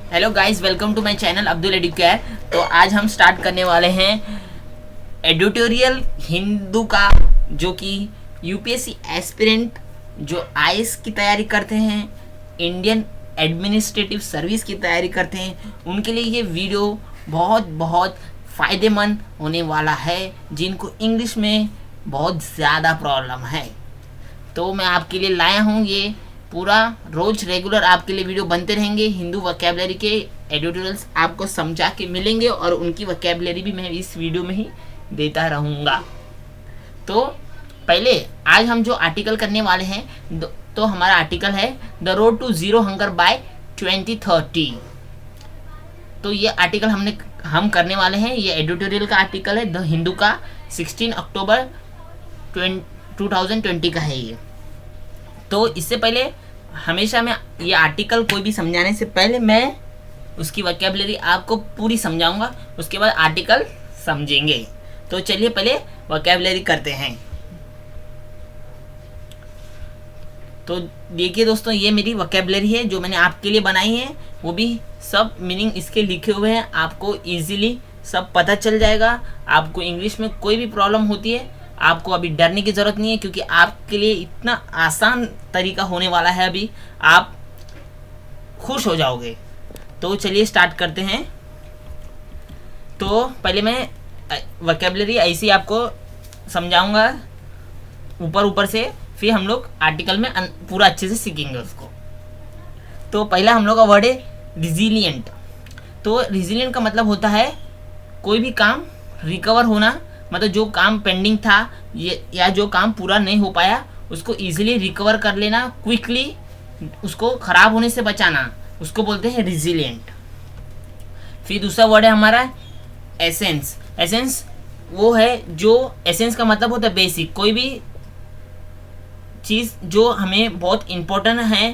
Hello guys, welcome to my channel Abdul Educare. तो आज हम स्टार्ट करने वाले हैं एडिटोरियल हिंदू का, जो कि यूपीएससी एस्पिरेंट जो आईएएस की तैयारी करते हैं, इंडियन एडमिनिस्ट्रेटिव सर्विस की तैयारी करते हैं, उनके लिए ये वीडियो बहुत बहुत फ़ायदेमंद होने वाला है, जिनको इंग्लिश में बहुत ज़्यादा प्रॉब्लम है। तो मैं आपके लिए लाया हूँ ये पूरा रोज रेगुलर आपके लिए वीडियो बनते रहेंगे। हिंदू वोकैबुलरी के एडिटोरियल्स आपको समझा के मिलेंगे और उनकी वोकैबुलरी भी मैं इस वीडियो में ही देता रहूँगा। तो पहले आज हम जो आर्टिकल करने वाले हैं, तो हमारा आर्टिकल है the road to zero hunger by 2030। तो ये आर्टिकल हम करने वाले हैं। ये एडिटोरियल का आर्टिकल है, द हिंदू का 16 अक्टूबर 2020 का है ये। तो इससे पहले हमेशा मैं ये आर्टिकल कोई भी समझाने से पहले मैं उसकी वोकैबुलरी आपको पूरी समझाऊंगा, उसके बाद आर्टिकल समझेंगे। तो चलिए पहले वोकैबुलरी करते हैं। तो देखिए दोस्तों, ये मेरी वोकैबुलरी है जो मैंने आपके लिए बनाई है, वो भी सब मीनिंग इसके लिखे हुए हैं, आपको इजीली सब पता चल जाएगा। आपको इंग्लिश में कोई भी प्रॉब्लम होती है, आपको अभी डरने की ज़रूरत नहीं है, क्योंकि आपके लिए इतना आसान तरीका होने वाला है, अभी आप खुश हो जाओगे। तो चलिए स्टार्ट करते हैं। तो पहले मैं वोकैबुलरी ऐसी आपको समझाऊंगा ऊपर ऊपर से, फिर हम लोग आर्टिकल में पूरा अच्छे से सीखेंगे उसको। तो पहला हम लोग का वर्ड है रिजिलियंट। तो रिजिलियंट का मतलब होता है कोई भी काम रिकवर होना, मतलब जो काम पेंडिंग था या जो काम पूरा नहीं हो पाया उसको इजीली रिकवर कर लेना, क्विकली उसको ख़राब होने से बचाना, उसको बोलते हैं रिजिलियंट। फिर दूसरा वर्ड है हमारा एसेंस। एसेंस वो है जो, एसेंस का मतलब होता है बेसिक, कोई भी चीज़ जो हमें बहुत इम्पोर्टेंट है,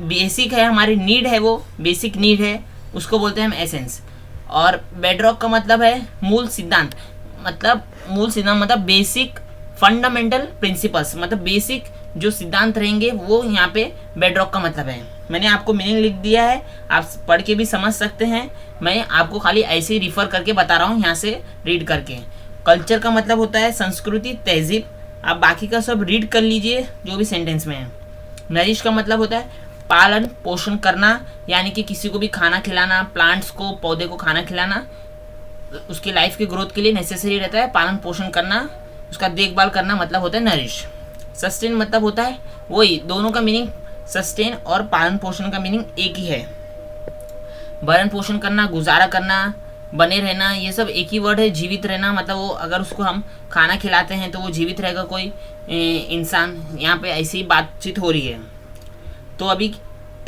बेसिक है, हमारी नीड है, वो बेसिक नीड है, उसको बोलते हैं हम एसेंस। और बेडरॉक का मतलब है मूल सिद्धांत, मतलब मूल सिद्धांत मतलब बेसिक फंडामेंटल प्रिंसिपल्स, मतलब बेसिक जो सिद्धांत रहेंगे वो यहाँ पे बेडरॉक का मतलब है। मैंने आपको मीनिंग लिख दिया है, आप पढ़ के भी समझ सकते हैं, मैं आपको खाली ऐसे ही रिफ़र करके बता रहा हूँ यहाँ से रीड करके। कल्चर का मतलब होता है संस्कृति, तहजीब, आप बाकी का सब रीड कर लीजिए जो भी सेंटेंस में है। नरिश का मतलब होता है पालन पोषण करना, यानी कि किसी को भी खाना खिलाना, प्लांट्स को, पौधे को खाना खिलाना, उसकी लाइफ की ग्रोथ के लिए नेसेसरी रहता है पालन पोषण करना, उसका देखभाल करना, मतलब होता है नरिश। सस्टेन मतलब होता है वही, दोनों का मीनिंग सस्टेन और पालन पोषण का मीनिंग एक ही है। भरण पोषण करना, गुजारा करना, बने रहना, ये सब एक ही वर्ड है। जीवित रहना मतलब वो, अगर उसको हम खाना खिलाते हैं तो वो जीवित रहेगा कोई इंसान, यहाँ पे ऐसी ही बातचीत हो रही है। तो अभी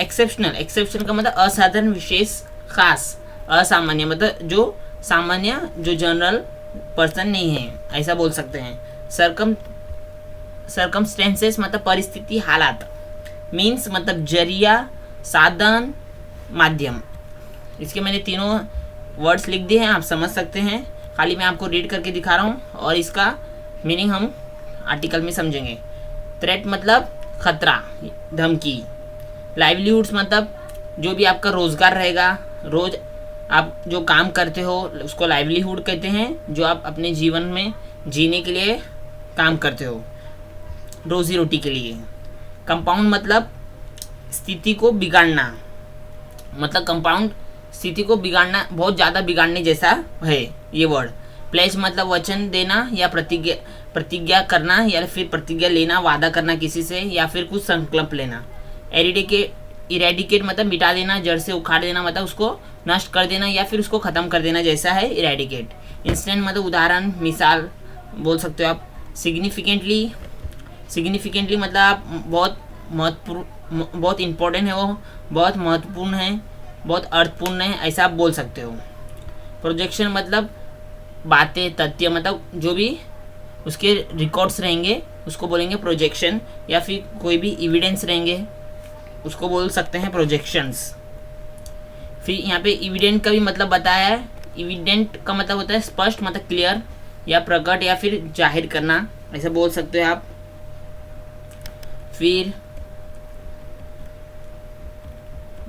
एक्सेप्शनल, एक्सेप्शन का मतलब असाधारण, विशेष, खास, असामान्य मतलब जो सामान्य, जो जनरल पर्सन नहीं है, ऐसा बोल सकते हैं। सर्कमस्टेंसेस मतलब परिस्थिति, हालात। मीन्स मतलब जरिया, साधन, माध्यम। इसके मैंने तीनों वर्ड्स लिख दिए हैं, आप समझ सकते हैं, खाली मैं आपको रीड करके दिखा रहा हूँ और इसका मीनिंग हम आर्टिकल में समझेंगे। थ्रेट मतलब खतरा, धमकी। लाइवलीहुड्स मतलब जो भी आपका रोज़गार रहेगा, रोज़ आप जो काम करते हो उसको लाइवलीहुड कहते हैं, जो आप अपने जीवन में जीने के लिए काम करते हो, रोज़ी रोटी के लिए। कंपाउंड मतलब स्थिति को बिगाड़ना, मतलब कंपाउंड स्थिति को बिगाड़ना, बहुत ज़्यादा बिगाड़ने जैसा है ये वर्ड। प्लेज मतलब वचन देना या प्रतिज्ञा करना, या फिर प्रतिज्ञा लेना, वादा करना किसी से, या फिर कुछ संकल्प लेना। इरेडिकेट मतलब मिटा देना, जड़ से उखाड़ देना, मतलब उसको नष्ट कर देना या फिर उसको ख़त्म कर देना जैसा है इरेडिकेट। इंस्टेंट मतलब उदाहरण, मिसाल बोल सकते हो आप। सिग्निफिकेंटली मतलब आप बहुत महत्वपूर्ण, बहुत इम्पोर्टेंट है, वो बहुत महत्वपूर्ण है, बहुत अर्थपूर्ण है, ऐसा आप बोल सकते हो। प्रोजेक्शन मतलब बातें, तथ्य, मतलब जो भी उसके रिकॉर्ड्स रहेंगे उसको बोलेंगे प्रोजेक्शन, या फिर कोई भी एविडेंस रहेंगे उसको बोल सकते हैं प्रोजेक्शंस। फिर यहाँ पे एविडेंट का भी मतलब बताया है। एविडेंट का मतलब होता है स्पष्ट, मतलब क्लियर या प्रकट या फिर जाहिर करना, ऐसा बोल सकते हो आप। फिर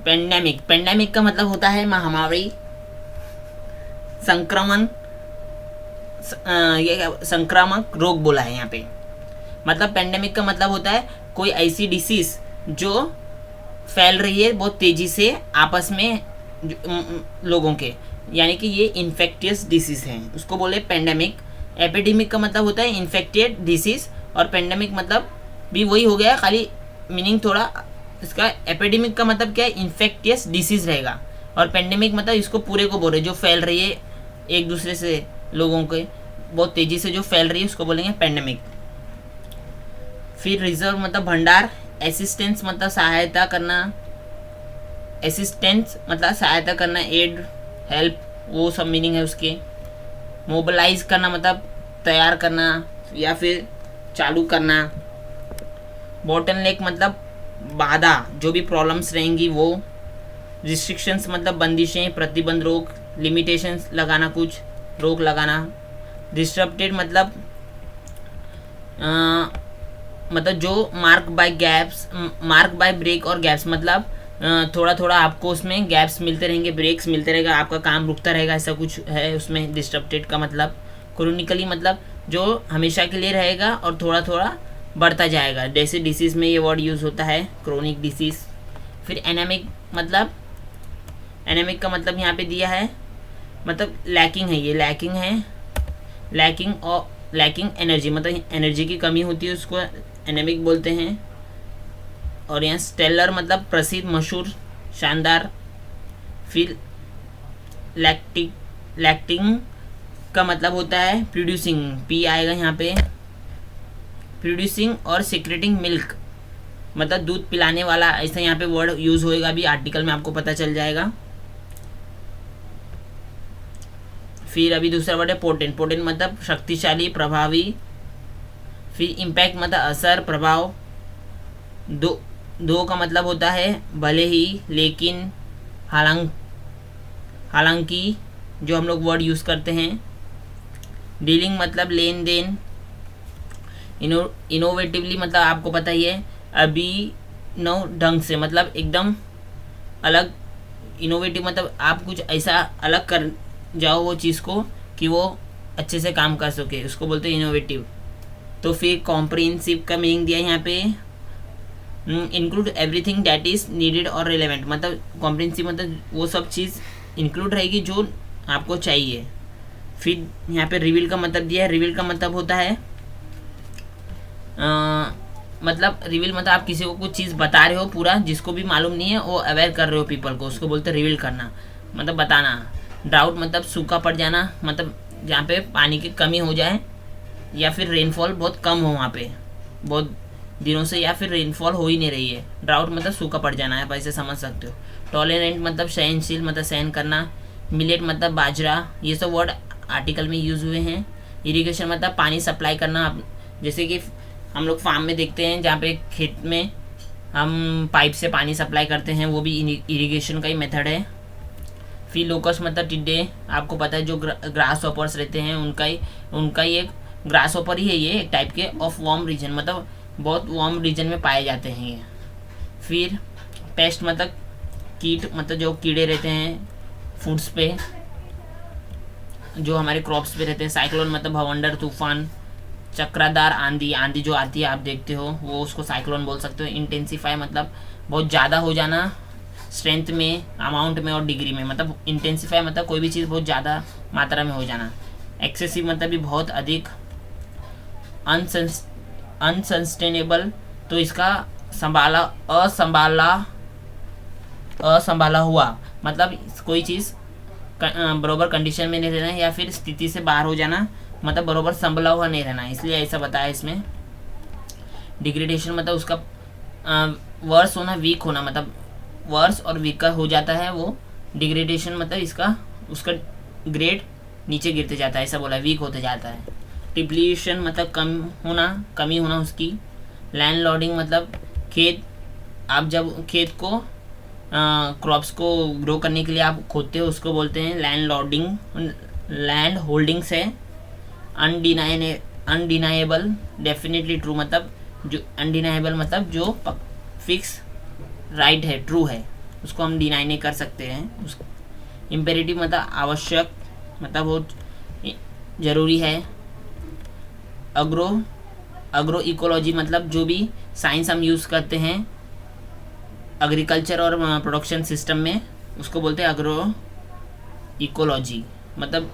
पेंडेमिक, पेंडेमिक का मतलब होता है महामारी, संक्रमण, ये संक्रामक रोग बोला है यहाँ पे। मतलब पेंडेमिक का मतलब होता है कोई ऐसी डिसीज जो फैल रही है बहुत तेजी से आपस में लोगों के, यानी कि ये इन्फेक्टियस डिसीज है, उसको बोले पेंडेमिक। एपिडेमिक का मतलब होता है इन्फेक्टेड डिसीज, और पेंडेमिक मतलब भी वही हो गया, खाली मीनिंग थोड़ा इसका। एपिडेमिक का मतलब क्या है, इन्फेक्टियस डिसीज रहेगा, और पेंडेमिक मतलब इसको पूरे को बोल रहे जो फैल रही है एक दूसरे से, लोगों के बहुत तेजी से जो फैल रही है उसको बोलेंगे पेंडेमिक। फिर रिजर्व मतलब भंडार, असिस्टेंस मतलब सहायता करना, असिस्टेंस मतलब सहायता करना, एड, हेल्प, वो सब मीनिंग है उसके। मोबिलाइज करना मतलब तैयार करना या फिर चालू करना। बॉटलनेक मतलब बाधा, जो भी प्रॉब्लम्स रहेंगी वो। रिस्ट्रिक्शंस मतलब बंदिशें, प्रतिबंध, रोक, लिमिटेशंस लगाना, कुछ रोक लगाना। डिस्टर्बटेड मतलब मतलब जो mark by gaps, mark by break और गैप्स मतलब थोड़ा थोड़ा आपको उसमें गैप्स मिलते रहेंगे, ब्रेक्स मिलते रहेगा, आपका काम रुकता रहेगा, ऐसा कुछ है उसमें डिस्टर्बटेड का मतलब। क्रोनिकली मतलब जो हमेशा के लिए रहेगा और थोड़ा थोड़ा बढ़ता जाएगा, जैसे डिसीज़ में ये वर्ड यूज़ होता है, क्रोनिक डिसीज़। फिर एनेमिक मतलब, एनेमिक का मतलब यहाँ पे दिया है मतलब लैकिंग है, ये लैकिंग है, लैकिंग और लैकिंग एनर्जी मतलब एनर्जी की कमी होती है, उसको एनेमिक बोलते हैं। और यहाँ स्टेलर मतलब प्रसिद्ध, मशहूर, शानदार। फिर लैक्टिंग का मतलब होता है प्रोड्यूसिंग, पी आएगा यहाँ पे, प्रोड्यूसिंग और सिक्रेटिंग मिल्क मतलब दूध पिलाने वाला, ऐसा यहाँ पे वर्ड यूज़ होएगा, अभी आर्टिकल में आपको पता चल जाएगा। फिर अभी दूसरा वर्ड है पोटेंट, पोटेंट मतलब शक्तिशाली, प्रभावी। फिर इम्पैक्ट मतलब असर, प्रभाव। दो का मतलब होता है भले ही, लेकिन, हालांकि, जो हम लोग वर्ड यूज़ करते हैं। डीलिंग मतलब लेन देन। इनोवेटिवली मतलब आपको पता ही है, अभी नव ढंग से मतलब एकदम अलग। इनोवेटिव मतलब आप कुछ ऐसा अलग कर जाओ वो चीज़ को कि वो अच्छे से काम कर सके, उसको बोलते हैं इनोवेटिव। तो फिर कॉम्प्रिहेंसिव का मीनिंग दिया है यहाँ पे, include everything that is needed और रिलेवेंट मतलब कॉम्प्रिहेंसिव मतलब वो सब चीज़ इंक्लूड रहेगी जो आपको चाहिए। फिर यहाँ पे रिवील का मतलब दिया है, रिवील का मतलब होता है मतलब रिवील मतलब आप किसी को कुछ चीज़ बता रहे हो पूरा, जिसको भी मालूम नहीं है वो अवेयर कर रहे हो पीपल को, उसको बोलते हैं रिवील करना मतलब बताना। ड्राउट मतलब सूखा पड़ जाना मतलब जहाँ पे पानी की कमी हो जाए या फिर रेनफॉल बहुत कम हो वहाँ पे बहुत दिनों से, या फिर रेनफॉल हो ही नहीं रही है, ड्राउट मतलब सूखा पड़ जाना है, आप ऐसे समझ सकते हो। टॉलरेंट मतलब सहनशील मतलब सहन करना। मिलेट मतलब बाजरा, ये सब वर्ड आर्टिकल में यूज़ हुए हैं। इरिगेशन मतलब पानी सप्लाई करना, जैसे कि हम लोग फार्म में देखते हैं जहाँ पे खेत में हम पाइप से पानी सप्लाई करते हैं, वो भी इरिगेशन का ही मेथड है। फिर लोकस मतलब टिड्डे, आपको पता है जो ग्रास हॉपर्स रहते हैं उनका ही एक ग्रास हॉपर ही है ये, एक टाइप के ऑफ वार्म रीजन मतलब बहुत वार्म रीजन में पाए जाते हैं ये। फिर पेस्ट मतलब कीट मतलब जो कीड़े रहते हैं फूड्स पे, जो हमारे क्रॉप्स पे रहते हैं। साइक्लोन मतलब भवंडर, तूफान। चक्रादार आंधी, आंधी जो आती है आप देखते हो वो, उसको साइक्लोन बोल सकते हो। इंटेंसीफाई मतलब बहुत ज़्यादा हो जाना, स्ट्रेंथ में, अमाउंट में और डिग्री में मतलब इंटेंसीफाई मतलब कोई भी चीज़ बहुत ज़्यादा मात्रा में हो जाना। एक्सेसिव मतलब भी बहुत अधिक। अनसस्टेनेबल तो इसका असंभाला हुआ मतलब कोई चीज़ बराबर कंडीशन में नहीं रहना या फिर स्थिति से बाहर हो जाना मतलब बराबर संभला हुआ नहीं रहना, इसलिए ऐसा बताया इसमें। डिग्रेडेशन मतलब उसका वर्स होना, वीक होना मतलब वर्स और वीकर हो जाता है वो। डिग्रेडेशन मतलब इसका उसका ग्रेड नीचे गिरते जाता है, ऐसा बोला, वीक होते जाता है। डिप्लीशन मतलब कमी होना उसकी। लैंड लॉर्डिंग मतलब खेत, आप जब खेत को क्रॉप्स को ग्रो करने के लिए आप खोदते हो उसको बोलते हैं लैंड लॉर्डिंग। लैंड होल्डिंग्स है। अनडिनाएबल, डेफिनेटली ट्रू मतलब जो अनडिनाएबल मतलब जो फिक्स राइट है, ट्रू है, उसको हम डिनाई नहीं कर सकते हैं। उस इम्पेरेटिव मतलब आवश्यक, मतलब वो ज़रूरी है। अग्रो इकोलॉजी मतलब जो भी साइंस हम यूज़ करते हैं एग्रीकल्चर और प्रोडक्शन सिस्टम में, उसको बोलते हैं अग्रो इकोलॉजी। मतलब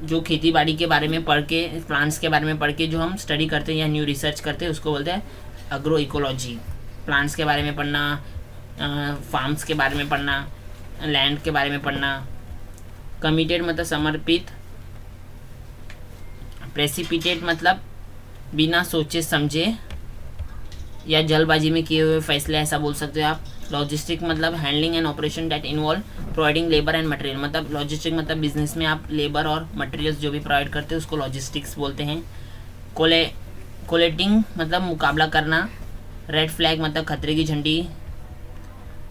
जो खेती बाड़ी के बारे में पढ़ के, प्लांट्स के बारे में पढ़ के जो हम स्टडी करते हैं या न्यू रिसर्च करते हैं, उसको बोलते हैं अग्रो इकोलॉजी। प्लांट्स के बारे में पढ़ना, फार्म्स के बारे में पढ़ना, लैंड के बारे में पढ़ना। कमिटेड मतलब समर्पित। प्रेसिपिटेट मतलब बिना सोचे समझे या जल्दबाजी में किए हुए फैसले, ऐसा बोल सकते हो आप। लॉजिस्टिक मतलब handling and operation that involve providing labour and material. मतलब लॉजिस्टिक मतलब बिजनेस में आप लेबर और मटेरियल्स जो भी प्रोवाइड करते हैं उसको लॉजिस्टिक्स बोलते हैं। कोलेटिंग मतलब मुकाबला करना। रेड फ्लैग मतलब खतरे की झंडी।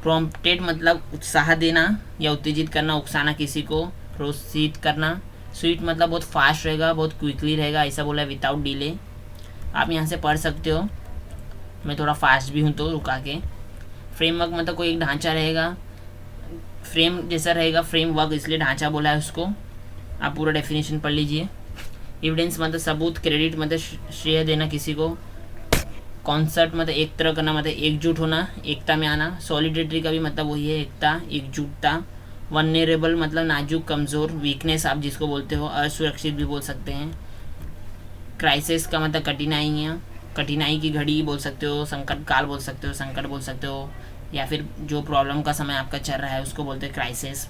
प्रॉम्प्टेड मतलब उत्साह देना या उत्तेजित करना, उकसाना, किसी को प्रोत्साहित करना। स्वीट मतलब बहुत फास्ट रहेगा, बहुत क्विकली रहेगा, ऐसा बोला है विदाउट डिले। आप यहाँ से पढ़ सकते हो, मैं थोड़ा फास्ट भी हूँ तो रुका के। फ्रेमवर्क मतलब कोई एक ढांचा रहेगा, फ्रेम जैसा रहेगा, फ्रेमवर्क इसलिए ढांचा बोला है उसको। आप पूरा डेफिनेशन पढ़ लीजिए। एविडेंस मतलब सबूत। क्रेडिट मतलब श्रेय देना किसी को। कॉन्सर्ट मतलब एक तरह करना, मतलब एकजुट होना, एकता में आना। सॉलिडेरिटी का भी मतलब वही है, एकता, एकजुटता। वनरेबल मतलब नाजुक, कमज़ोर, वीकनेस आप जिसको बोलते हो, असुरक्षित भी बोल सकते हैं। क्राइसिस का मतलब कठिनाइयाँ, कठिनाई की घड़ी बोल सकते हो, संकट काल बोल सकते हो, संकट बोल सकते हो, या फिर जो प्रॉब्लम का समय आपका चल रहा है उसको बोलते हैं क्राइसिस।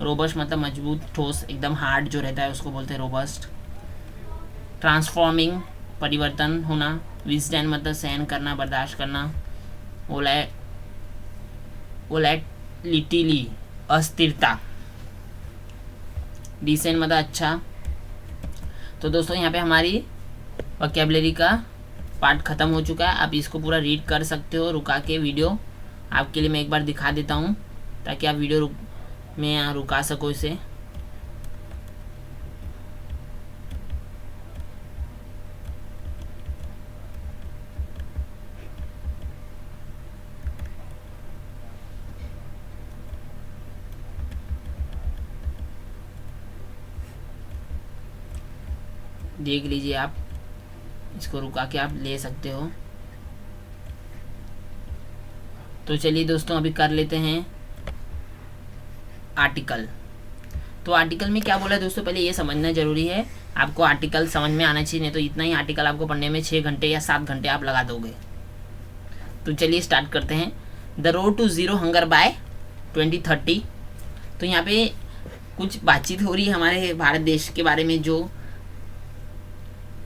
रोबस्ट मतलब मजबूत, ठोस, एकदम हार्ड जो रहता है उसको बोलते हैं रोबस्ट। ट्रांसफॉर्मिंग परिवर्तन होना। विज़डैन मतलब सहन करना, बर्दाश्त करना। वोलैटिलिटी अस्थिरता। डिसेंट मतलब अच्छा। तो दोस्तों यहाँ पे हमारी वोकैबुलरी का पार्ट ख़त्म हो चुका है। आप इसको पूरा रीड कर सकते हो रुका के। वीडियो आपके लिए मैं एक बार दिखा देता हूँ ताकि आप वीडियो में यहाँ रुका सको इसे। देख लीजिए आप, इसको रुका के आप ले सकते हो। तो चलिए दोस्तों अभी कर लेते हैं आर्टिकल। तो आर्टिकल में क्या बोला है दोस्तों, पहले ये समझना जरूरी है। आपको आर्टिकल समझ में आना चाहिए, नहीं तो इतना ही आर्टिकल आपको पढ़ने में 6 घंटे या 7 घंटे आप लगा दोगे। तो चलिए स्टार्ट करते हैं। The road to zero hunger by 2030। तो यहाँ पे कुछ बातचीत हो रही है हमारे भारत देश के बारे में, जो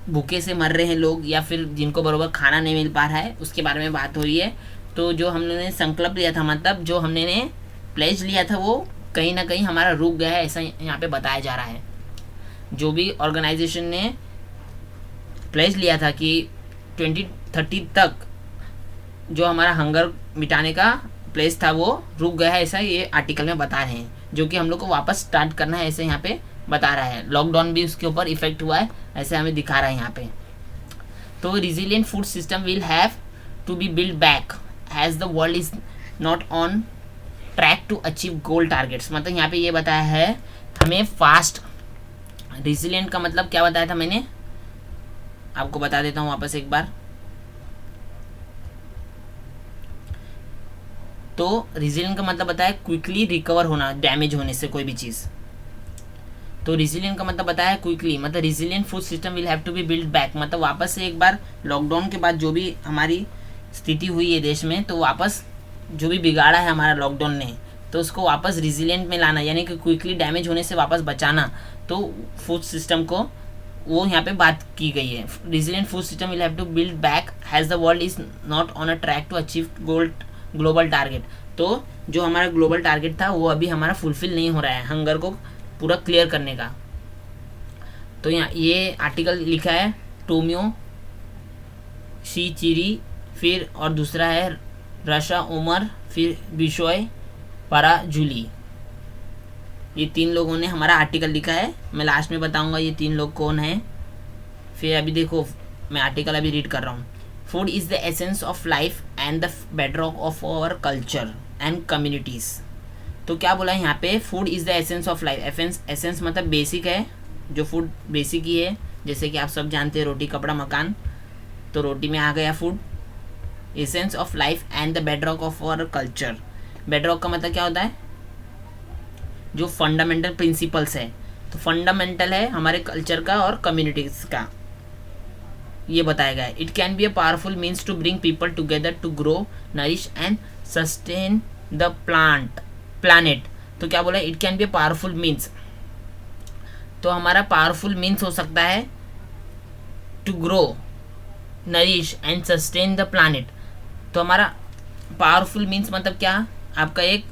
भूखे से मर रहे हैं लोग या फिर जिनको बराबर खाना नहीं मिल पा रहा है, उसके बारे में बात हो रही है। तो जो हमने संकल्प लिया था, मतलब जो हमने प्लेज लिया था, वो कहीं ना कहीं हमारा रुक गया है, ऐसा यहाँ पे बताया जा रहा है। जो भी ऑर्गेनाइजेशन ने प्लेज लिया था कि 2030 तक जो हमारा हंगर मिटाने का प्लेज था वो रुक गया है, ऐसा ये आर्टिकल में बता रहे हैं, जो कि हम लोग को वापस स्टार्ट करना है, ऐसे यहाँ पे बता रहा है। लॉकडाउन भी उसके ऊपर इफेक्ट हुआ है, ऐसे हमें दिखा रहा है यहाँ पे। तो resilient food system will have to be build back as the world is not on track to achieve goal targets. मतलब यहाँ पे ये बताया है हमें फास्ट। रिजिलियंट का मतलब क्या बताया था मैंने, आपको बता देता हूँ वापस एक बार। तो रिजिलियंट का मतलब बताया क्विकली रिकवर होना डैमेज होने से कोई भी चीज़। तो रिजिलियंट का मतलब बताया क्विकली, मतलब resilient food system will have to be build back, मतलब वापस से एक बार लॉकडाउन के बाद जो भी हमारी स्थिति हुई है देश में, तो वापस जो भी बिगाड़ा है हमारा लॉकडाउन ने, तो उसको वापस रिजिलियंट में लाना, यानी कि क्विकली डैमेज होने से वापस बचाना। तो फूड सिस्टम को वो यहाँ पे बात की गई है। Resilient food system will have to build back has the world is not on a track to achieve global target. तो जो हमारा ग्लोबल टारगेट था वो अभी हमारा फुलफिल नहीं हो रहा है, हंगर को पूरा क्लियर करने का। तो यहाँ ये आर्टिकल लिखा है टोमियो शिचिरी, फिर और दूसरा है रशा उमर, फिर बिशोय पराजुली। ये 3 लोगों ने हमारा आर्टिकल लिखा है। मैं लास्ट में बताऊंगा ये 3 लोग कौन हैं। फिर अभी देखो मैं आर्टिकल अभी रीड कर रहा हूँ। Food is the essence of life and the bedrock of our culture. And communities. तो क्या बोला है यहाँ पे, food is the essence of life. Essence मतलब बेसिक है, जो फूड बेसिक ही है, जैसे कि आप सब जानते हैं रोटी कपड़ा मकान, तो रोटी में आ गया food. Essence of life and the bedrock of our culture. Bedrock का मतलब क्या होता है, जो फंडामेंटल प्रिंसिपल्स है, तो फंडामेंटल है हमारे कल्चर का और कम्युनिटीज का, ये बताया गया है। It can be a powerful means to bring people together to grow, nourish and sustain the planet. तो क्या बोला, it can be a powerful means, तो हमारा पावरफुल मीन्स हो सकता है to grow, nourish and sustain the planet. तो हमारा पावरफुल मीन्स मतलब क्या, आपका एक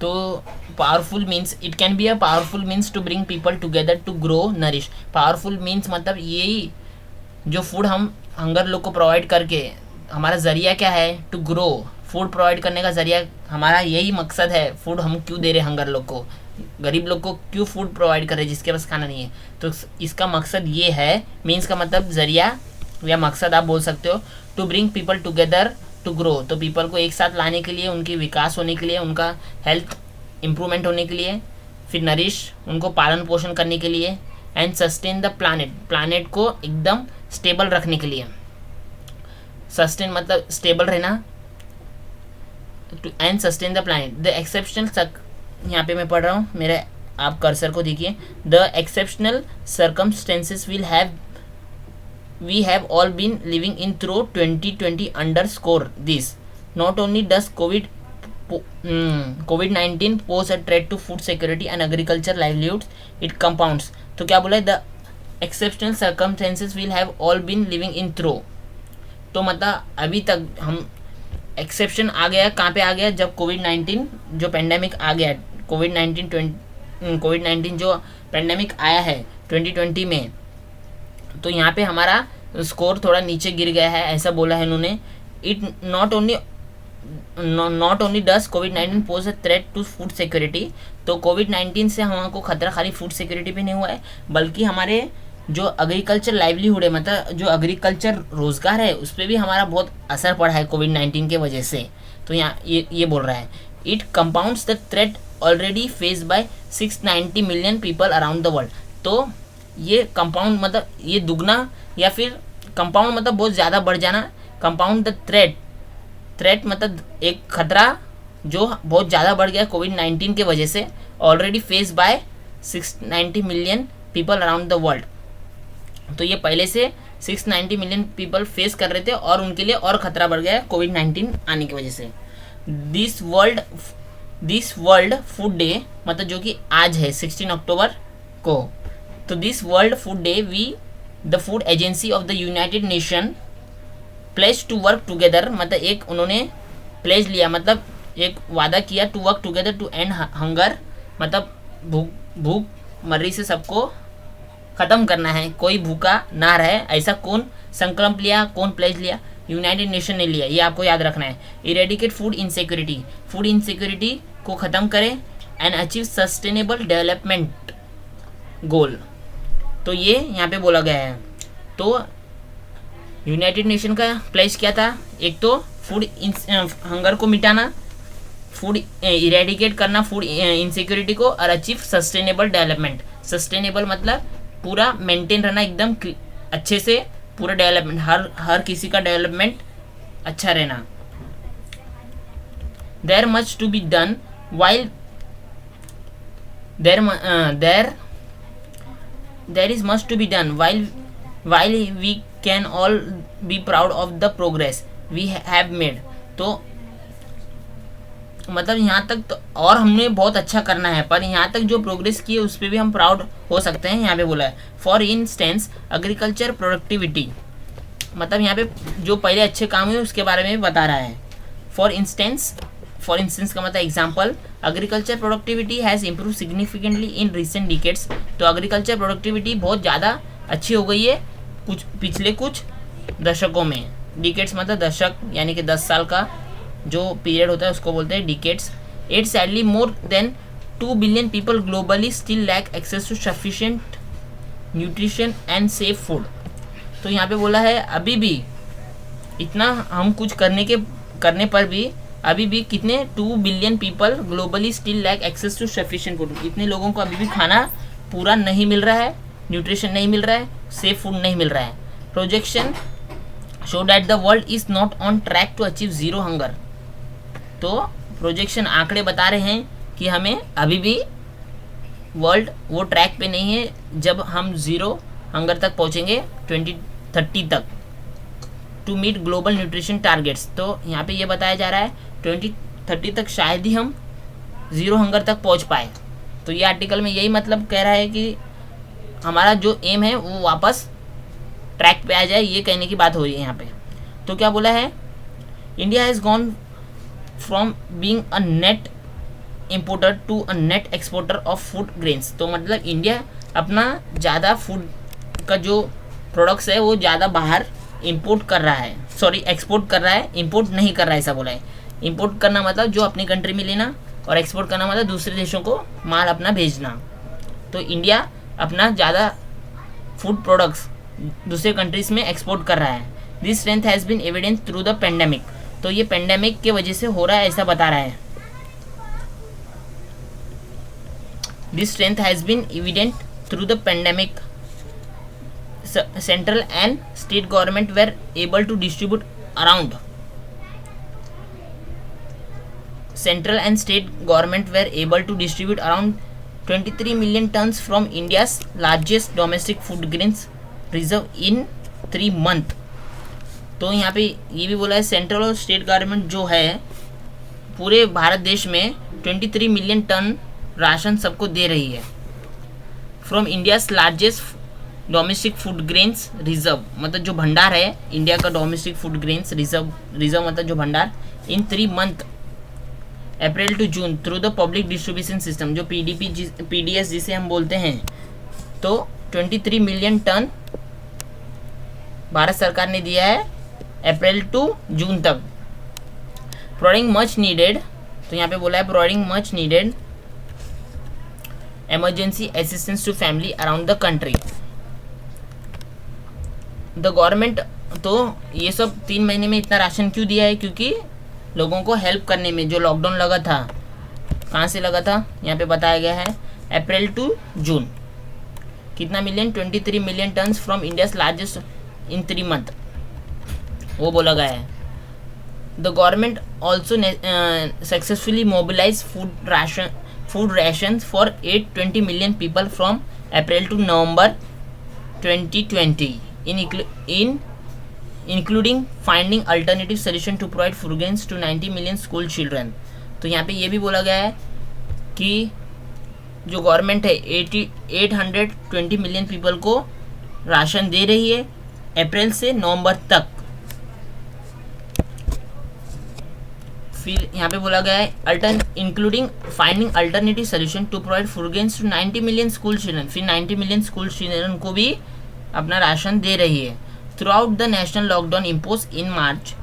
तो powerful means, it can be a powerful means to bring people together to grow, nourish. Powerful means मतलब यही, जो फूड हम हंगर लोग को प्रोवाइड करके, हमारा ज़रिया क्या है, टू ग्रो, फूड प्रोवाइड करने का ज़रिया हमारा यही मकसद है। फूड हम क्यों दे रहे हैं हंगर लोग को, गरीब लोग को क्यों फूड प्रोवाइड कर रहे हैं जिसके पास खाना नहीं है, तो इसका मकसद ये है। मीन्स का मतलब ज़रिया या मकसद आप बोल सकते हो। To bring people together to grow, तो पीपल को एक साथ लाने के लिए, उनके विकास होने के लिए, उनका हेल्थ इम्प्रूवमेंट होने के लिए, फिर नरिश उनको पालन पोषण करने के लिए, एंड सस्टेन द प्लानेट को एकदम स्टेबल रखने के लिए। सस्टेन मतलब स्टेबल रहना, and sustain the planet. The exceptional, यहाँ पे मैं पढ़ रहा हूँ, मेरे आप कर्सर को देखिए। The exceptional circumstances we have all been living in through 2020 underscore this. Not only does COVID-19 pose a threat to food security and agriculture livelihoods, it compounds. तो क्या बोला है, the exceptional circumstances we have all been living in through. तो मतलब अभी तक हम exception आ गया, कहाँ पे आ गया, जब कोविड-19 जो पेंडेमिक आ गया, कोविड-19 जो पेंडेमिक आया है 2020 में, तो यहाँ पे हमारा स्कोर थोड़ा नीचे गिर गया है, ऐसा बोला है इन्होंने। इट नॉट ओनली डस कोविड-19 pose a threat to food security. तो कोविड-19 से हमको खतरा खाली फूड सिक्योरिटी पे नहीं हुआ है, बल्कि हमारे जो एग्रीकल्चर लाइवलीहुड है, मतलब जो एग्रीकल्चर रोजगार है, उस पर भी हमारा बहुत असर पड़ा है कोविड-19 के वजह से। तो यहाँ ये बोल रहा है, it compounds the threat already face by 690 million people around the world. तो ये कंपाउंड मतलब ये दुगना, या फिर कंपाउंड मतलब बहुत ज़्यादा बढ़ जाना। कंपाउंड द थ्रेट मतलब एक खतरा जो बहुत ज़्यादा बढ़ गया कोविड-19 के वजह से, already face by 690 million people around the world. तो ये पहले से 690 मिलियन पीपल फेस कर रहे थे, और उनके लिए और ख़तरा बढ़ गया कोविड-19 आने की वजह से। दिस वर्ल्ड फूड डे मतलब जो कि आज है 16 अक्टूबर को, तो this world food day we the food agency of the United Nation pledge to work together, मतलब एक उन्होंने प्लेज लिया, मतलब एक वादा किया, to work together to end hunger, मतलब भूख मर्री से सबको ख़त्म करना है, कोई भूखा ना रहे। ऐसा कौन संकल्प लिया, कौन प्लेज लिया, यूनाइटेड नेशन ने लिया, ये आपको याद रखना है। इरेडिकेट फूड इनसिक्योरिटी को ख़त्म करें, and achieve sustainable development goal. तो ये यहाँ पे बोला गया है। तो यूनाइटेड नेशन का प्लेज क्या था, एक तो फूड हंगर को मिटाना, फूड इरेडिकेट करना फूड इनसिक्योरिटी को, और अचीव सस्टेनेबल डेवलपमेंट। सस्टेनेबल मतलब पूरा मेंटेन रहना, एकदम अच्छे से पूरा डेवलपमेंट, हर किसी का डेवलपमेंट अच्छा रहना। There much to be done while there is much to be done while we can all be proud of the progress we have made। तो मतलब यहाँ तक तो और हमने बहुत अच्छा करना है, पर यहाँ तक जो प्रोग्रेस की है उस पर भी हम प्राउड हो सकते हैं। यहाँ पे बोला है फॉर इंस्टेंस एग्रीकल्चर प्रोडक्टिविटी, मतलब यहाँ पे जो पहले अच्छे काम हुए उसके बारे में बता रहा है। फॉर इंस्टेंस का मतलब example, agriculture productivity has improve significantly in recent decades. तो एग्रीकल्चर प्रोडक्टिविटी बहुत ज़्यादा अच्छी हो गई है पिछले कुछ दशकों में। डिकेड्स मतलब दशक, यानी कि 10 साल का जो पीरियड होता है उसको बोलते हैं decades. It sadly more than 2 billion people globally still lack access to sufficient nutrition and safe food. तो यहाँ पे बोला है अभी भी इतना हम कुछ करने पर भी अभी भी कितने 2 billion people globally still lack access to sufficient food. इतने लोगों को अभी भी खाना पूरा नहीं मिल रहा है, न्यूट्रिशन नहीं मिल रहा है, सेफ फूड नहीं मिल रहा है। Projection show that the world is not on track to achieve zero hunger. तो प्रोजेक्शन आंकड़े बता रहे हैं कि हमें अभी भी वर्ल्ड वो ट्रैक पे नहीं है जब हम जीरो हंगर तक पहुंचेंगे 2030 तक, to meet global nutrition targets. तो यहाँ पे ये बताया जा रहा है 2030 तक शायद ही हम ज़ीरो हंगर तक पहुँच पाए। तो ये आर्टिकल में यही मतलब कह रहा है कि हमारा जो एम है वो वापस ट्रैक पे आ जाए, ये कहने की बात हो रही है यहाँ पे। तो क्या बोला है, India has gone from being a net importer to a net exporter of food grains. तो मतलब इंडिया अपना ज़्यादा फूड का जो प्रोडक्ट्स है वो ज़्यादा बाहर इंपोर्ट कर रहा है, सॉरी एक्सपोर्ट कर रहा है, इंपोर्ट नहीं कर रहा है, ऐसा बोला है। इंपोर्ट करना मतलब जो अपनी कंट्री में लेना, और एक्सपोर्ट करना मतलब दूसरे देशों को माल अपना भेजना। तो इंडिया अपना ज़्यादा फूड प्रोडक्ट्स दूसरे कंट्रीज़ में एक्सपोर्ट कर रहा है। This strength has been evidence through the pandemic. तो ये पेंडेमिक के वजह से हो रहा है, ऐसा बता रहा है। This strength has been evident through the pandemic. Central and state government were able to distribute around Central and state government were able to distribute around 23 million tons from India's largest domestic food grains reserve in 3 months। तो यहाँ पे ये भी बोला है central और state government जो है पूरे भारत देश में 23 मिलियन टन राशन सबको दे रही है। From India's largest domestic food grains reserve, मतलब जो भंडार है इंडिया का डोमेस्टिक फूड ग्रेन्स रिजर्व मतलब जो भंडार, in 3 month April to June through the public distribution system, जो PDS जिसे हम बोलते हैं। तो 23 मिलियन टन भारत सरकार ने दिया है अप्रैल टू जून तक। प्रोवाइडिंग मच नीडेड, तो यहाँ पे बोला है providing much needed emergency assistance to family around the country। The government, तो ये सब 3 महीने में इतना राशन क्यों दिया है, क्योंकि लोगों को हेल्प करने में। जो लॉकडाउन लगा था, कहाँ से लगा था, यहाँ पे बताया गया है अप्रैल टू जून। कितना million, 23 million tons from India's largest in 3 month, वो बोला गया है। The government also successfully mobilize food rations for 820 million people from April to November 2020 including finding alternative solution to provide food grains to 90 million school children। तो यहाँ पे ये भी बोला गया है कि जो गवर्नमेंट है 820 मिलियन पीपल को राशन दे रही है अप्रैल से नवंबर तक। फिर यहाँ पे बोला गया है including finding alternative solution to provide food grains to 90 million school children. फिर 90 मिलियन स्कूल चिल्ड्रन को भी अपना राशन दे रही है। Throughout the national lockdown impose in March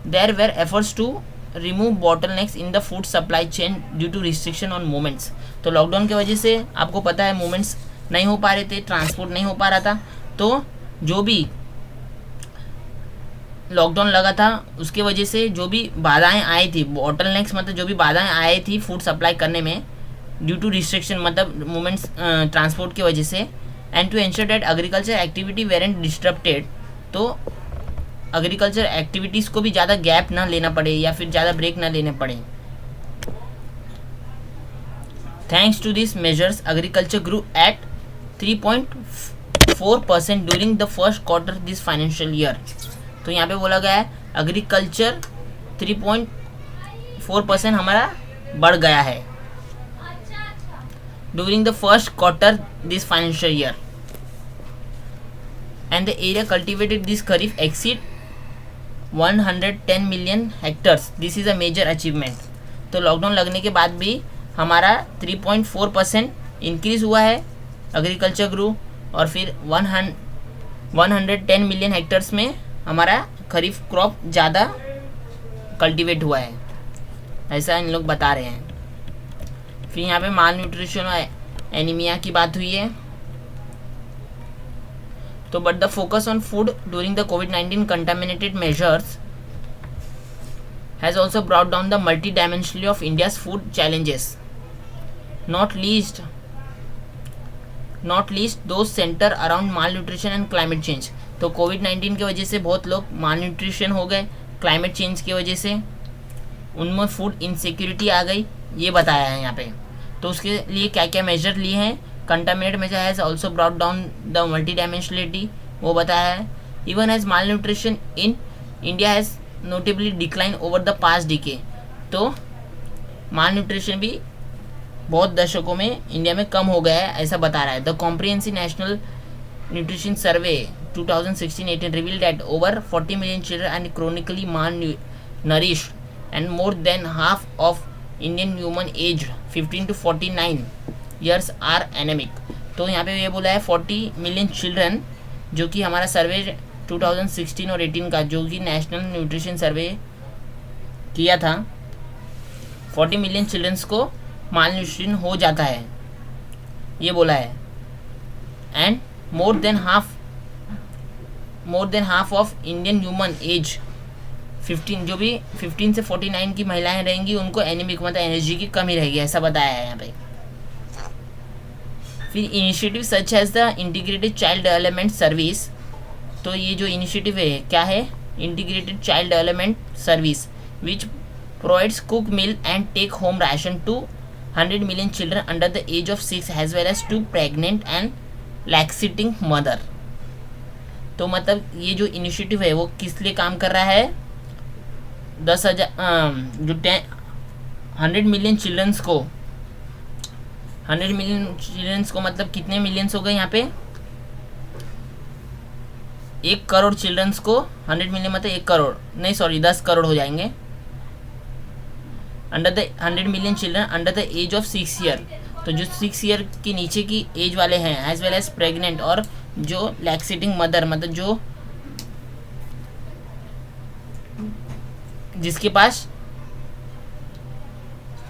there were efforts to remove bottlenecks in the food supply chain due to restriction on movements. तो lockdown की वजह से आपको पता है मूवमेंट्स नहीं हो पा रहे थे, ट्रांसपोर्ट नहीं हो पा रहा था। तो जो भी लॉकडाउन लगा था उसके वजह से जो भी बाधाएं आई थी, बॉटलनेक्स मतलब जो भी बाधाएं आई थी फूड सप्लाई करने में ड्यू टू रिस्ट्रिक्शन मतलब मूवमेंट्स ट्रांसपोर्ट की वजह से, and to ensure that agriculture activity weren't disturbed. तो एग्रीकल्चर एक्टिविटीज़ को भी ज़्यादा गैप ना लेना पड़े या फिर ज़्यादा ब्रेक ना लेने पड़े। Thanks to this measures agriculture grew at 3.4% during the first quarter this financial year. तो यहाँ पे बोला गया है एग्रीकल्चर 3.4% हमारा बढ़ गया है during the first quarter this financial year, and the area cultivated this kharif exceed 110 million hectares. This is a major achievement. तो लॉकडाउन लगने के बाद भी हमारा 3.4% इंक्रीज़ हुआ है एग्रीकल्चर ग्रू, और फिर 110 मिलियन हेक्टर्स में हमारा खरीफ क्रॉप ज़्यादा कल्टीवेट हुआ है, ऐसा इन लोग बता रहे हैं। फिर यहाँ पे माल न्यूट्रिशन और एनीमिया की बात हुई है। तो but the focus on food during the covid contaminated measures has also brought down the multi dimensionally of India's food challenges, not least those centre around mall nutrition and climate change. तो कोविड-19 की वजह से बहुत लोग माल nutrition हो गए, climate change की वजह से उनमें फूड इनसिक्योरिटी आ गई, ये बताया है यहाँ पे। तो उसके लिए क्या क्या मेजर लिए हैं, containment measure has also brought down the multi dimensionality, वो बताया है। Even has malnutrition in India has notably decline over the past decade. तो माल न्यूट्रिशन भी बहुत दशकों में इंडिया में कम हो गया है, ऐसा बता रहा है। The comprehensive national nutrition survey 2016-18 revealed that over 40 million children are chronically malnourished and more than half of Indian human aged 15 to 49 years are anemic। तो यहाँ पे ये बोला है 40 मिलियन चिल्ड्रन, जो कि हमारा सर्वे 2016 और 18 का जो कि नेशनल न्यूट्रिशन सर्वे किया था, 40 मिलियन चिल्ड्रंस को माल न्यूट्रिशन हो जाता है, ये बोला है। And more than half of Indian human age 15, जो भी 15 से 49 की महिलाएं रहेंगी उनको एनीमिक मतलब एनर्जी की कमी रहेगी, ऐसा बताया है यहाँ पे। फिर initiative such as the integrated child development service. तो ये जो इनिशिएटिव है क्या है, integrated child development service which provides cook meal and take home ration to 100 million children under the age of 6 as well as to pregnant and lactating mother. तो मतलब ये जो इनिशिएटिव है वो किस लिए काम कर रहा है, 100 मिलियन चिल्ड्रंस को, 100 मिलियन चिल्ड्रंस को मतलब कितने मिलियंस हो गए यहाँ पे, 1 करोड़ चिल्ड्रंस को, 100 मिलियन मतलब 1 करोड़ नहीं सॉरी 10 करोड़ हो जाएंगे, under the 100 million children under the age of 6 year. तो जो 6 ईयर के नीचे की एज वाले हैं एज वेल एज प्रेग्नेंट और जो लैक्सेटिंग मदर मतलब जो जिसके पास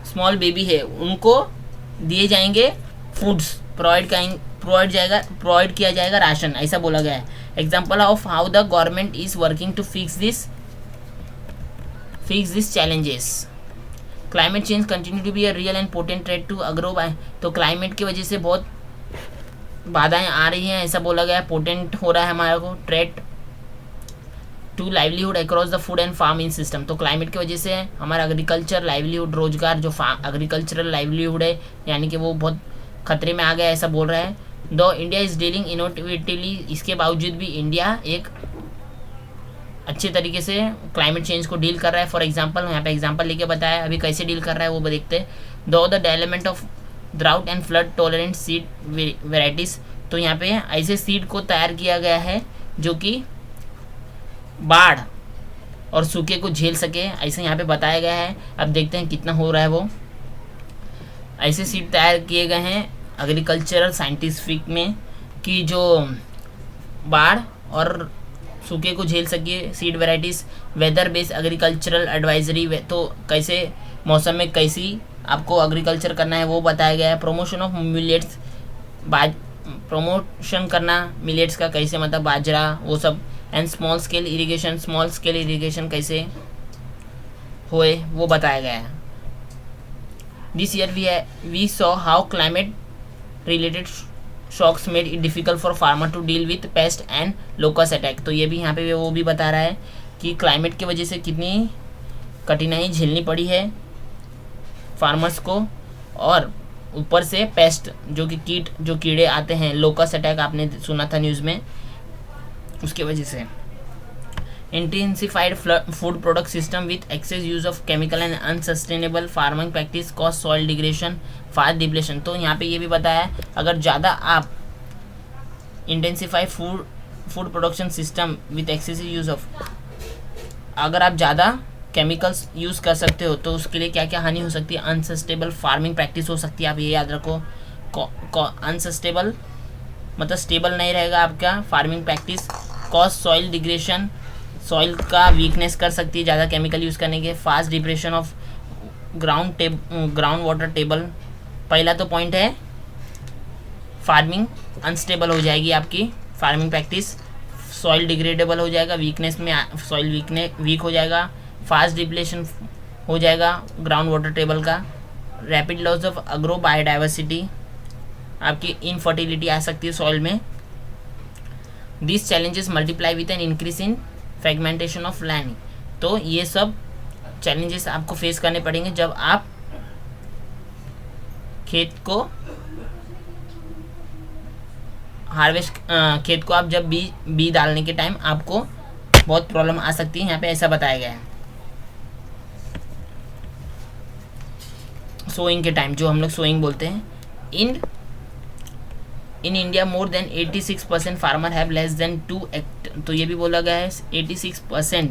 स्मॉल बेबी है उनको दिए जाएंगे फूड्स, प्रोवाइड किया जाएगा राशन, ऐसा बोला गया है। Example of how the government is working to fix this challenges. Climate change continue to be a real and potent threat to agro. तो क्लाइमेट की वजह से बहुत बाधाएं आ रही हैं, ऐसा बोला गया है, पोटेंट हो रहा है हमारा को threat to livelihood across the food and farming system. तो क्लाइमेट की वजह से हमारा एग्रीकल्चर लाइवलीहुड, रोजगार जो एग्रीकल्चरल लाइवलीहुड है यानी कि वो बहुत खतरे में आ गया है, ऐसा बोल रहा है। दो इंडिया इज डीलिंग इनोवेटिवली, इसके बावजूद भी इंडिया एक अच्छे तरीके से क्लाइमेट चेंज को डील कर रहा है। फॉर एग्जांपल यहाँ पे एग्जांपल लेके बताया, अभी कैसे डील कर रहा है वो देखते हैं। दो the development of drought and flood tolerant seed varieties. तो यहाँ पे ऐसे सीड को तैयार किया गया है जो कि बाढ़ और सूखे को झेल सके, ऐसे यहाँ पे बताया गया है। अब देखते हैं कितना हो रहा है वो। ऐसे सीड तैयार किए गए हैं एग्रीकल्चरल साइंटिफिक में कि जो बाढ़ और सूखे को झेल सके। Seed varieties, weather based agricultural advisory, तो कैसे मौसम में कैसी आपको एग्रीकल्चर करना है वो बताया गया है। प्रमोशन ऑफ मिलेट्स, प्रमोशन करना मिलेट्स का कैसे मतलब बाजरा वो सब। एंड स्मॉल स्केल इरीगेशन कैसे होए वो बताया गया है। This year we saw how climate related shocks made it difficult for farmer to deal with pest and locust attack. तो ये भी यहाँ पे वो भी बता रहा है कि क्लाइमेट की वजह से कितनी कठिनाई झेलनी पड़ी है फार्मर्स को, और ऊपर से पेस्ट जो कि जो कीड़े आते हैं, लोकस अटैक आपने सुना था न्यूज़ में, उसके वजह से। Intensified food product system with access use of chemical and unsustainable farming practice cause soil degradation, fast depletion. तो यहाँ पे ये भी बताया अगर ज़्यादा आप intensified food production system with excessive use of, अगर आप ज़्यादा केमिकल्स यूज़ कर सकते हो तो उसके लिए क्या क्या हानि हो सकती है। अनसस्टेनेबल फार्मिंग प्रैक्टिस हो सकती है, आप ये याद रखो। अनसस्टेबल मतलब स्टेबल नहीं रहेगा आपका farming practice. Cause soil degradation, soil का वीकनेस कर सकती है ज़्यादा केमिकल यूज़ करने के। Fast depression of ground water table, पहला तो पॉइंट है फार्मिंग अनस्टेबल हो जाएगी आपकी फार्मिंग प्रैक्टिस, सॉइल डिग्रेडेबल हो जाएगा, वीकनेस में सॉइल वीक हो जाएगा, फास्ट डिप्लेशन हो जाएगा ग्राउंड वाटर टेबल का, rapid loss of agro biodiversity, आपकी इनफर्टिलिटी आ सकती है सॉइल में। This challenges multiply with an increase in fragmentation of land. तो ये सब चैलेंजेस आपको फेस करने पड़ेंगे जब आप खेत को हार्वेस्ट, खेत को आप जब बी डालने के टाइम आपको बहुत प्रॉब्लम आ सकती है। यहाँ पे ऐसा बताया गया है। सोइंग के टाइम, जो हम लोग सोइंग बोलते हैं, in India more than 86% farmer have less than 2 act. तो ये भी बोला गया है 86%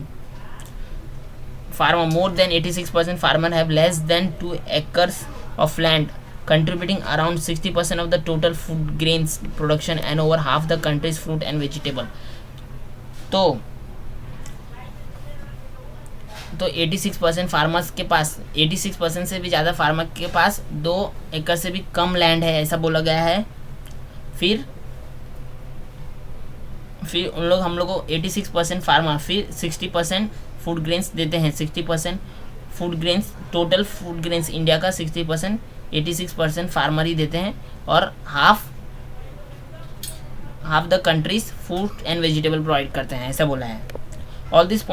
farmer, more than 86% farmer have less than 2 acres of land, contributing around 60% of the total food grains production and over half the country's fruit and vegetable। तो 86% farmers के पास, 86% से भी ज़्यादा फार्मर के पास 2 एकड़ से भी कम लैंड है, ऐसा बोला गया है। फिर उन लोग, हम लोग को 86% फार्मर, फिर 60% फूड ग्रेन्स देते हैं। 60% food grains, total food grains India का 60% 86% फार्मर ही देते हैं, और half the country's fruit and vegetable provide करते हैं, ऐसा बोला है। All this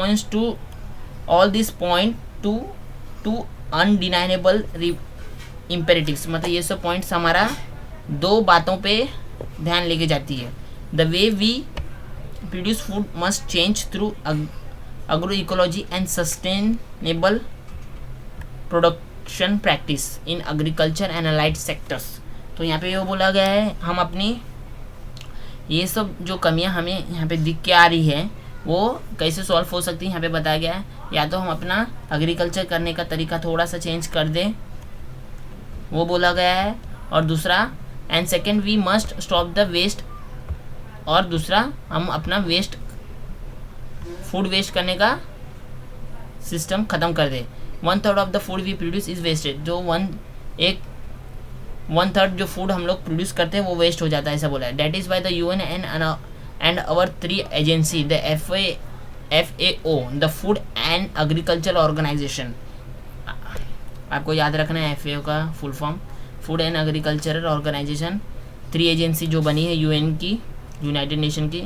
point to undeniable imperatives, मतलब ये सब पॉइंट्स हमारा 2 बातों पे ध्यान लेके जाती है। The way we produce food must change through agro ecology and sustainable production practice in agriculture and allied sectors. तो यहाँ पे ये बोला गया है, हम अपनी ये सब जो कमियां हमें यहाँ पे दिख के आ रही है वो कैसे सॉल्व हो सकती है, यहाँ पे बताया गया है। या तो हम अपना एग्रीकल्चर करने का तरीका थोड़ा सा चेंज कर दें, वो बोला गया है। और दूसरा, and second, we must stop the waste, और दूसरा हम अपना फूड वेस्ट करने का सिस्टम ख़त्म कर दे। 1/3 of the food we produce is wasted. जो 1/3 जो फूड हम लोग प्रोड्यूस करते हैं वो वेस्ट हो जाता है, ऐसा बोला है। That is why the UN and our 3 agency, the FAO, the food and Agriculture Organization. आपको याद रखना है FAO का full form, Food and Agricultural Organization. 3 agency जो बनी है UN की, यूनाइटेड नेशन की,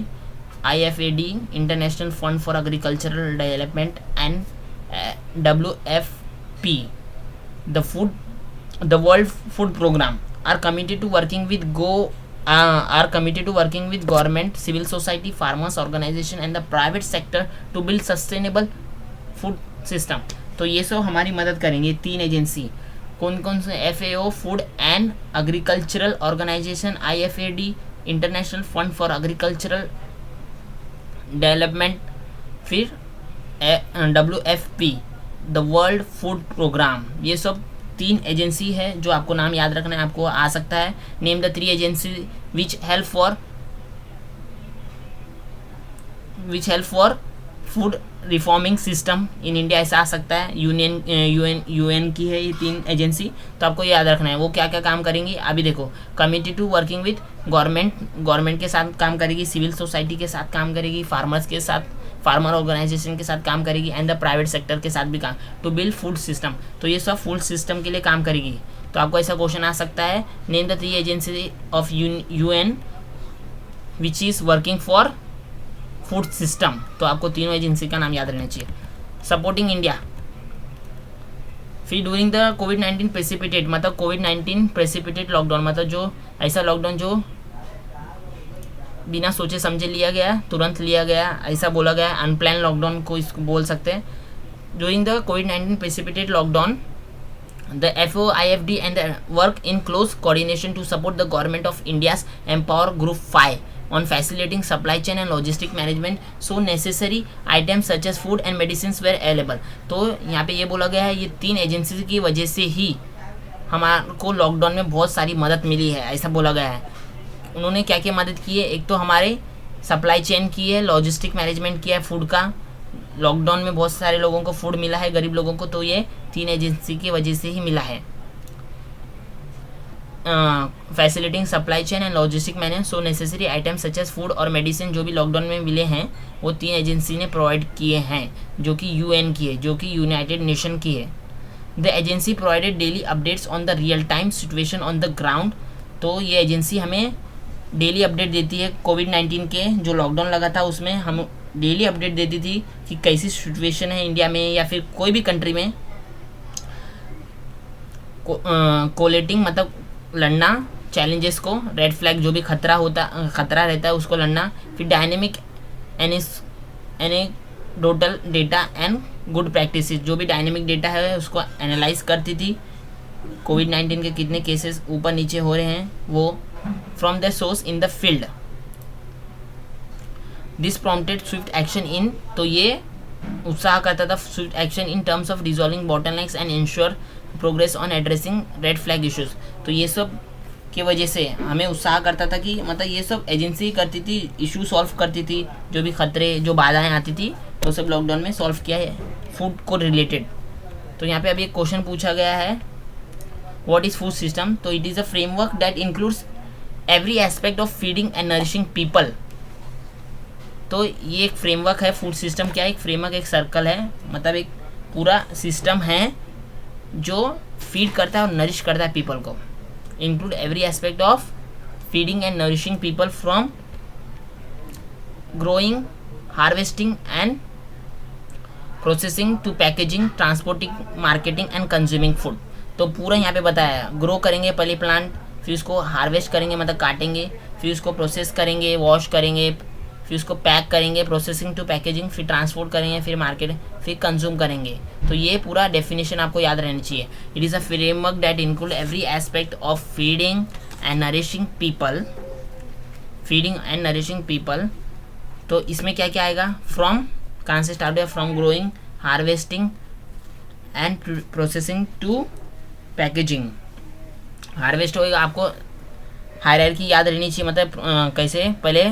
IFAD, International Fund for Agricultural Development, and WFP, the World Food Program, are committed to working with government, civil society, farmers organization and the private sector to build sustainable food system। तो ये सब हमारी मदद करेंगे 3 agency. कौन कौन से? FAO, Food and Agricultural Organization, IFAD, International Fund for Agricultural Development, फिर WFP, the World Food Programme. ये सब 3 एजेंसी है जो आपको नाम याद रखना है, आपको आ सकता है। Name the 3 agency which help for food reforming system in India, ऐसा आ सकता है। UN की है ये 3 एजेंसी, तो आपको याद रखना है वो क्या क्या काम करेंगी। अभी देखो, committee to working with government के साथ काम करेगी, सिविल सोसाइटी के साथ काम करेगी, फार्मर ऑर्गेनाइजेशन के साथ काम करेगी, एंड द प्राइवेट सेक्टर के साथ भी काम, टू बिल्ड फूड सिस्टम। तो ये सब फूड सिस्टम के लिए काम करेगी। तो आपको ऐसा क्वेश्चन आ सकता है, name the 3 agency of UN which is working for food system. तो आपको तीनों एजेंसी का नाम याद रहना चाहिए। सपोर्टिंग इंडिया, फिर ड्यूरिंग द कोविड-19 प्रेसिपिटेट, मतलब कोविड-19 प्रेसिपिटेट लॉकडाउन, मतलब जो ऐसा लॉकडाउन जो बिना सोचे समझे लिया गया, तुरंत लिया गया, ऐसा बोला गया, अनप्लान लॉकडाउन को इसको बोल सकते हैं। During the covid precipitate lockdown, the FAO, IFD and work in close coordination to support the government of India's Empower Group 5 on facilitating supply chain and logistic management, so necessary items such as food and medicines were available। तो यहाँ पे ये बोला गया है, ये 3 agency की वजह से ही हमारे को लॉकडाउन में बहुत सारी मदद मिली है, ऐसा बोला गया है। उन्होंने क्या क्या मदद की है? एक तो हमारे सप्लाई चेन की है, लॉजिस्टिक मैनेजमेंट किया है फूड का। लॉकडाउन में बहुत सारे लोगों को फूड मिला है, गरीब लोगों को, तो ये 3 एजेंसी की वजह से ही मिला है। Facilitating supply chain and logistic manage so necessary items such as food और मेडिसिन जो भी लॉकडाउन में मिले हैं वो 3 एजेंसी ने प्रोवाइड किए हैं, जो कि यूएन की है, जो कि यूनाइटेड नेशन की है। The agency provided daily updates on the real time situation on the ground. तो ये एजेंसी हमें डेली अपडेट देती है। कोविड-19 के जो लॉकडाउन लगा था उसमें हम डेली अपडेट देती थी कि कैसी सिचुएशन है इंडिया में या फिर कोई भी कंट्री में। कोलेटिंग मतलब लड़ना चैलेंजेस को, रेड फ्लैग जो भी खतरा रहता है उसको लड़ना। फिर dynamic anecdotal data and good practices, जो भी डायनेमिक डेटा है उसको एनालाइज करती थी। कोविड-19 के कितने केसेस ऊपर नीचे हो रहे हैं वो from the source in the field. This prompted Swift action in, तो ये उत्साह करता था Swift action in terms of resolving bottlenecks and ensure progress on addressing red flag issues. तो ये सब की वजह से हमें उत्साह करता था कि मतलब ये सब एजेंसी करती थी, इशू सॉल्व करती थी, जो भी खतरे जो बाधाएं आती थी वो सब लॉकडाउन में सॉल्व किया है फूड को रिलेटेड। तो यहाँ पे अभी एक क्वेश्चन पूछा गया है, व्हाट इज़ फूड सिस्टम। तो it is a framework that includes every aspect of feeding and nourishing people. तो ये एक फ्रेमवर्क है। फूड सिस्टम क्या है? एक फ्रेमवर्क, एक सर्कल है, मतलब एक पूरा सिस्टम है जो फीड करता है और नरिश करता है पीपल को। Include every aspect of feeding and nourishing people from growing, harvesting and processing to packaging, transporting, marketing and consuming food. तो पूरा यहाँ पे बताया है। ग्रो करेंगे पहले प्लांट, फिर उसको हार्वेस्ट करेंगे मतलब काटेंगे, फिर उसको प्रोसेस करेंगे, वॉश करेंगे, फिर उसको पैक करेंगे, प्रोसेसिंग टू पैकेजिंग, फिर ट्रांसपोर्ट करेंगे, फिर मार्केट, फिर कंज्यूम करेंगे। तो ये पूरा डेफिनेशन आपको याद रहनी चाहिए। It is a framework that include every aspect of feeding and nourishing people, feeding and nourishing people. तो इसमें क्या क्या आएगा? फ्रॉम, कहाँ से स्टार्ट हुआ? From growing, harvesting and processing to packaging. Harvest होएगा, आपको हायरार्की याद रहनी चाहिए, मतलब कैसे पहले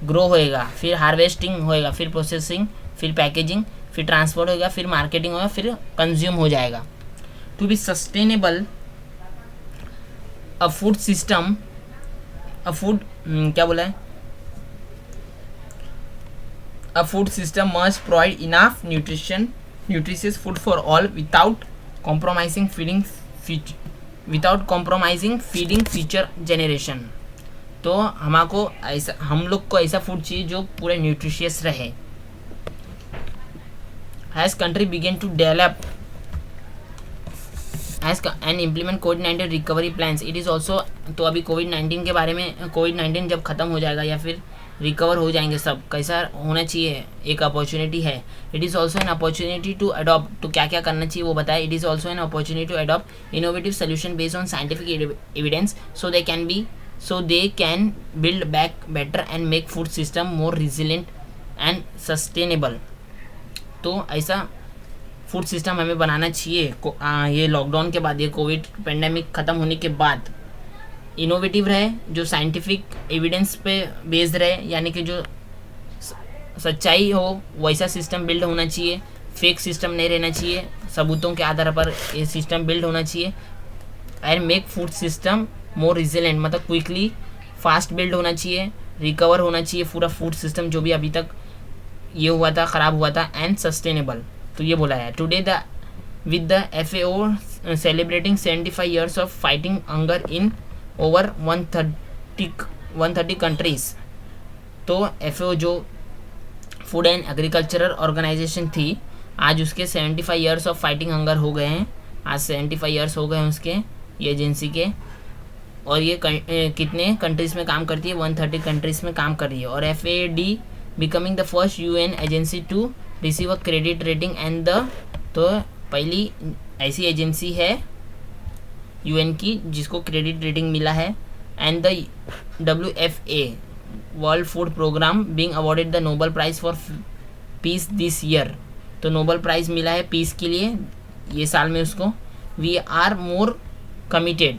ग्रो होएगा, फिर हार्वेस्टिंग होएगा, फिर प्रोसेसिंग, फिर पैकेजिंग, फिर ट्रांसपोर्ट होएगा, फिर मार्केटिंग होगा, फिर कंज्यूम हो जाएगा। To be sustainable a food system, a food क्या बोला है? A food system must provide enough nutritious food for all without compromising feeding future generation. तो हम लोग को ऐसा फूड चाहिए जो पूरे न्यूट्रिशियस रहे। As country begin to develop and implement covid recovery plans, it is also, तो अभी कोविड-19 के बारे में, कोविड-19 जब ख़त्म हो जाएगा या फिर रिकवर हो जाएंगे सब, कैसा होना चाहिए? एक अपॉर्चुनिटी है। It is also an opportunity to adopt, तो क्या क्या करना चाहिए वो बताए। It is also an opportunity to adopt innovative solution based on scientific evidence so they can build back better and make food system more resilient and sustainable। तो ऐसा food system हमें बनाना चाहिए ये लॉकडाउन के बाद, ये कोविड पेंडेमिक ख़त्म होने के बाद। इनोवेटिव रहे, जो साइंटिफिक एविडेंस पे बेस्ड रहे, यानी कि जो सच्चाई हो वैसा सिस्टम बिल्ड होना चाहिए। फेक सिस्टम नहीं रहना चाहिए, सबूतों के आधार पर ये सिस्टम बिल्ड होना चाहिए। And make food system more resilient, मतलब क्विकली फास्ट बिल्ड होना चाहिए, रिकवर होना चाहिए पूरा फूड सिस्टम जो भी अभी तक ये हुआ था, ख़राब हुआ था। एंड सस्टेनेबल, तो ये बोला है। Today with the FAO celebrating 75 years of fighting hunger in over 130 countries. तो FAO जो फूड एंड एग्रीकल्चरल ऑर्गेनाइजेशन थी, आज उसके 75 years ऑफ फाइटिंग हंगर हो गए हैं। आज 75 years हो गए हैं उसके, ये एजेंसी के। और ये कितने कंट्रीज़ में काम करती है? 130 कंट्रीज़ में काम कर रही है। और FAD becoming the first UN agency to receive a credit rating and the, तो पहली ऐसी एजेंसी है UN की जिसको क्रेडिट रेटिंग मिला है। And the WFA World Food Programme being awarded the Nobel Prize for peace this year. तो Nobel Prize मिला है पीस के लिए ये साल में उसको। We are more committed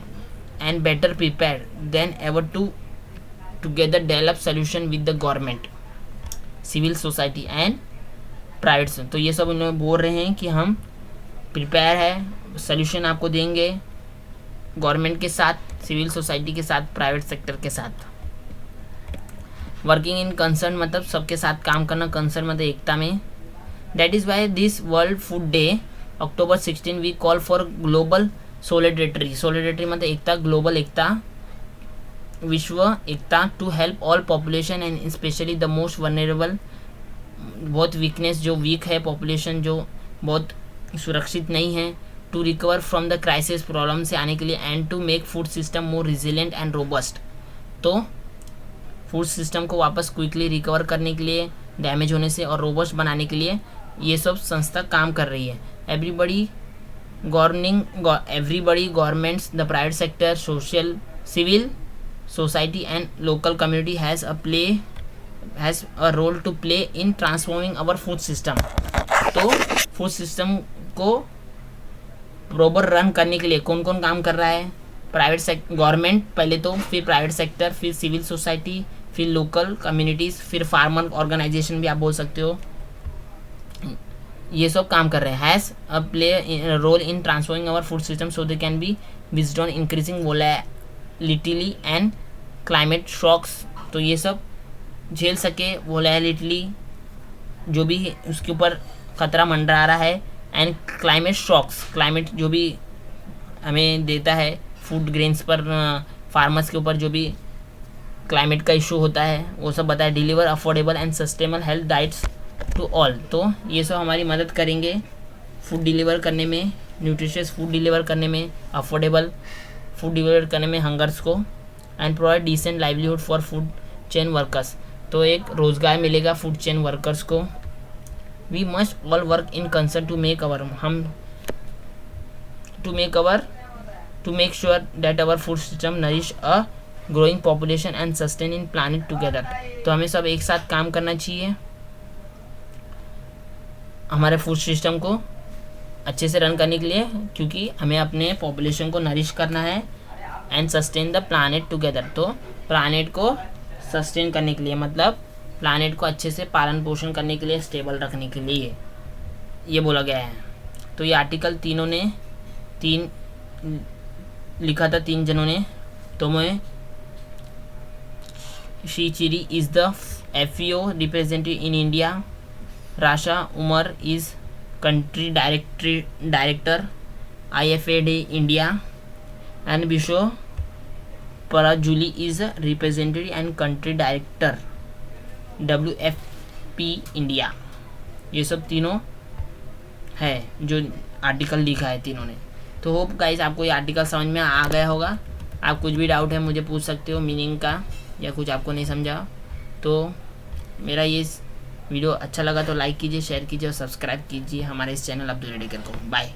and better prepared than ever to together develop solution with the government, civil society and private sector। तो ये सब उन्होंने बोल रहे हैं कि हम प्रिपेयर है, सोल्यूशन आपको देंगे गवर्नमेंट के साथ, सिविल सोसाइटी के साथ, प्राइवेट सेक्टर के साथ। वर्किंग इन कंसर्न मतलब सबके साथ काम करना, कंसर्न मतलब एकता में। That is why this world food day October 16 we call for global solidarity. Solidarity मतलब एकता, ग्लोबल एकता, विश्व एकता, to help all population and specially the most vulnerable, बहुत वीकनेस, जो वीक है पॉपुलेशन, जो बहुत सुरक्षित नहीं है, to recover from the crisis, problem से आने के लिए, and to make food system more resilient and robust. तो फूड सिस्टम को वापस क्विकली रिकवर करने के लिए, डैमेज होने से, और रोबस्ट बनाने के लिए ये सब संस्था काम कर रही है। Everybody governments, the private sector, social civil society and local community has a role to play in transforming our food system. तो फूड सिस्टम को प्रॉपर रन करने के लिए कौन कौन काम कर रहा है? गवर्नमेंट पहले तो, फिर प्राइवेट सेक्टर, फिर सिविल सोसाइटी, फिर लोकल कम्युनिटीज़, फिर फार्मर ऑर्गेनाइजेशन भी आप बोल सकते हो, ये सब काम कर रहे हैं। Has a play role in transforming our food system so they can be wised on increasing volatility and climate shocks. तो ये सब झेल सके वोलेटिलिटी, जो भी उसके ऊपर खतरा मंडरा रहा है, एंड क्लाइमेट शॉक्स, क्लाइमेट जो भी हमें देता है फूड ग्रेन्स पर, फार्मर्स के ऊपर जो भी क्लाइमेट का इशू होता है वो सब बताए। Deliver affordable and sustainable health diets to all. तो ये सब हमारी मदद करेंगे फूड डिलीवर करने में, न्यूट्रिशियस फूड डिलीवर करने में, अफोर्डेबल फूड डिलीवर करने में हंगर्स को, and provide decent livelihood for food chain workers. तो एक रोज़गार मिलेगा फूड चेन वर्कर्स को। We must all work in concern to make sure that our food system nourish a growing population and sustain in planet together. तो हमें सब एक साथ काम करना चाहिए हमारे फूड सिस्टम को अच्छे से रन करने के लिए, क्योंकि हमें अपने पॉपुलेशन को नरिश करना है, and sustain the planet together. तो प्लानिट को सस्टेन करने के लिए मतलब प्लानिट को अच्छे से पालन पोषण करने के लिए, स्टेबल रखने के लिए ये बोला गया है। तो ये आर्टिकल लिखा था 3 जनों ने। Tomoe Shichiri is the FAO representative in India, Rasha Omar is country director IFAD India, and Bishow Parajuli is representative and country director WFP India. ये सब तीनों है जो आर्टिकल लिखा है तीनों ने। तो होप गाइस आपको ये आर्टिकल समझ में आ गया होगा। आप कुछ भी डाउट है मुझे पूछ सकते हो मीनिंग का, या कुछ आपको नहीं समझा। तो मेरा ये वीडियो अच्छा लगा तो लाइक कीजिए, शेयर कीजिए और सब्सक्राइब कीजिए हमारे इस चैनल अब्दुल रेडिकर को। बाय।